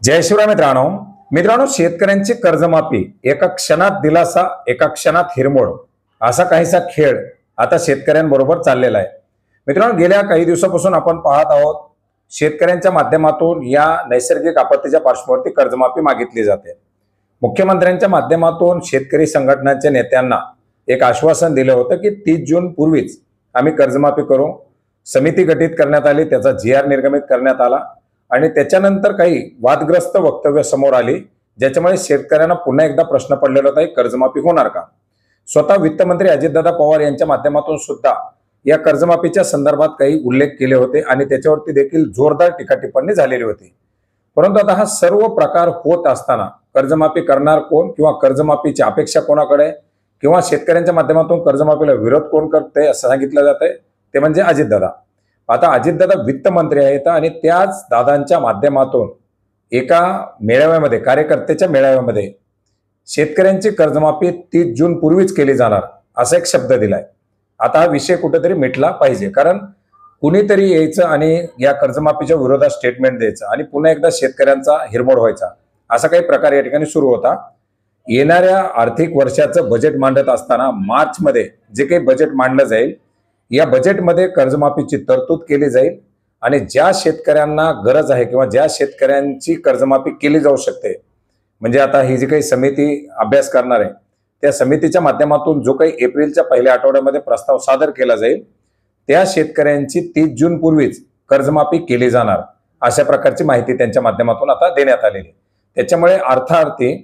जय शिवराय मित्रांनो, शेतकऱ्यांची कर्जमाफी एका क्षणात दिलासा, एका क्षणात हिरमोड असा काहीसा खेळ आता शेतकऱ्यांबरोबर चाललेला आहे। मित्रांनो, गेल्या काही दिवसापासून आपण पाहत आहोत शेतकऱ्यांच्या माध्यमातून या नैसर्गिक आपत्तीच्या पार्श्वभूमीवर कर्जमाफी मागितली जाते। मुख्यमंत्र्यांच्या माध्यमातून शेतकरी संघटनांच्या नेत्यांना एक आश्वासन दिलं होतं की 30 जून पूर्वीच आम्ही कर्जमाफी करू। समिती गठीत करण्यात आली, त्याचा GR निर्गमित करण्यात आला आणि त्याच्यानंतर काही वादग्रस्त वक्तव्य समोर आली, ज्याच्यामुळे शेतकऱ्यांना पुन्हा एकदा प्रश्न पडलेला होता, कर्जमाफी होणार का। स्वतः वित्तमंत्री अजितदादा पवार यांच्या माध्यमातून सुद्धा या कर्जमाफीच्या संदर्भात काही उल्लेख केले होते आणि त्याच्यावरती देखील जोरदार टीका टिप्पणी झालेली होती। परंतु आता हा सर्व प्रकार होत असताना कर्जमाफी करणार कोण किंवा कर्जमाफीची अपेक्षा कोणाकडे किंवा शेतकऱ्यांच्या माध्यमातून कर्जमाफीला विरोध कोण करते असं सांगितलं जातंय, ते म्हणजे अजितदादा। आता अजितदादा वित्तमंत्री आहेत आणि त्याच दादांच्या माध्यमातून एका मेळाव्यामध्ये, कार्यकर्त्याच्या मेळाव्यामध्ये शेतकऱ्यांची कर्जमाफी 30 जून पूर्वीच केली जाणार असा एक शब्द दिलाय। आता हा विषय कुठेतरी मिटला पाहिजे, कारण कुणीतरी यायचं आणि या कर्जमाफीच्या विरोधात स्टेटमेंट द्यायचं आणि पुन्हा एकदा शेतकऱ्यांचा हिरमोड व्हायचा असा काही प्रकार या ठिकाणी सुरू होता। येणाऱ्या आर्थिक वर्षाचं बजेट मांडत असताना मार्चमध्ये जे काही बजेट मांडलं जाईल, या बजेटमध्ये कर्जमाफीची तरतूद केली जाईल आणि ज्या शेतकऱ्यांना गरज आहे किंवा ज्या शेतकऱ्यांची कर्जमाफी केली जाऊ शकते, म्हणजे आता ही जी काही समिती अभ्यास करणार आहे, त्या समितीच्या माध्यमातून जो काही एप्रिलच्या पहिल्या आठवड्यामध्ये प्रस्ताव सादर केला जाईल, त्या शेतकऱ्यांची 30 जून पूर्वीच कर्जमाफी केली जाणार अशा प्रकारची माहिती त्यांच्या माध्यमातून आता देण्यात आलेली आहे। त्याच्यामुळे अर्थार्थी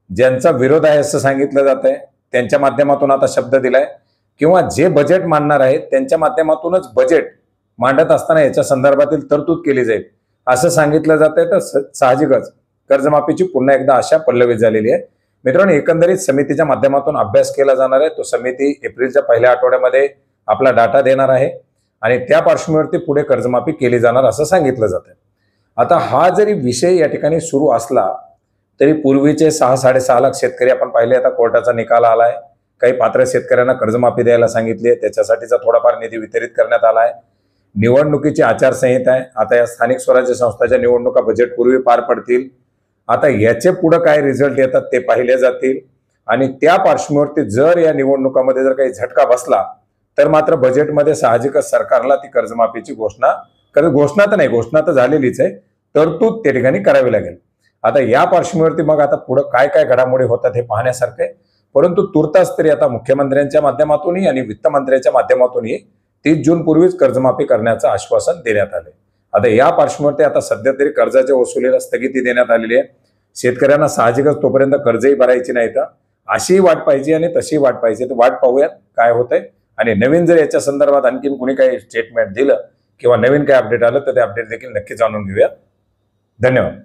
ज्यांचा विरोध आहे असं सांगितलं जात आहे, त्यांच्या माध्यमातून आता शब्द दिलाय किंवा जे बजेट मांडणार आहेत त्यांच्या माध्यमातूनच बजेट मांडत असताना याच्या संदर्भातील तरतूद केली जाईल असं सांगितलं जात आहे। तर साहजिकच कर्जमाफीची पुन्हा एकदा आशा पल्लवित झालेली आहे। मित्रांनो, एकंदरीत समितीच्या माध्यमातून अभ्यास केला जाणार आहे। तो समिती एप्रिलच्या पहिल्या आठवड्यामध्ये आपला डाटा देणार आहे आणि त्या पार्श्वभूमीवरती पुढे कर्जमाफी केली जाणार असं सांगितलं जात आहे। आता हा जरी विषय या ठिकाणी सुरू असला तरी पूर्वीचे 6-6.5 लाख शेतकरी आपण पाहिले, आता कोर्टाचा निकाल आलाय, काही पात्र शेतकऱ्यांना कर्जमाफी द्यायला सांगितली, त्याच्यासाठीचा थोडाफार निधी वितरित करण्यात आला आहे। निवडणुकीची आचारसंहिता आहे, आता या स्थानिक स्वराज्य संस्थांच्या निवडणुका बजेट पूर्वी पार पडतील। आता याचे पुढे काय रिझल्ट येतात ते पाहिले जातील आणि त्या पार्श्वभूमीवरती जर या निवडणुकामध्ये जर काही झटका बसला तर मात्र बजेटमध्ये साहजिकच सरकारला ती कर्जमाफीची घोषणा तर झालेलीच आहे, तरतूद त्या ठिकाणी करावी लागेल। आता या पार्श्वभूमीवरती मग आता पुढे काय काय घडामोडी होतात हे पाहण्यासारखं आहे। परंतु तुर्तास तरी आता मुख्यमंत्र्यांच्या माध्यमातूनही आणि वित्तमंत्र्यांच्या माध्यमातूनही 30 जून पूर्वीच कर्जमाफी करण्याचं आश्वासन देण्यात आले। आता या पार्श्वभूमीवरती आता सध्या तरी कर्जाच्या वसुलीला स्थगिती देण्यात आलेली आहे। शेतकऱ्यांना साहजिकच तोपर्यंत कर्जही भरायची नाही, तर अशीही वाट पाहिजे आणि तशी वाट पाहिजे। तर वाट पाहूयात काय होतंय आणि नवीन जर याच्या संदर्भात आणखीन कुणी काही स्टेटमेंट दिलं किंवा नवीन काही अपडेट आलं तर ते अपडेट देखील नक्की जाणून घेऊयात। धन्यवाद।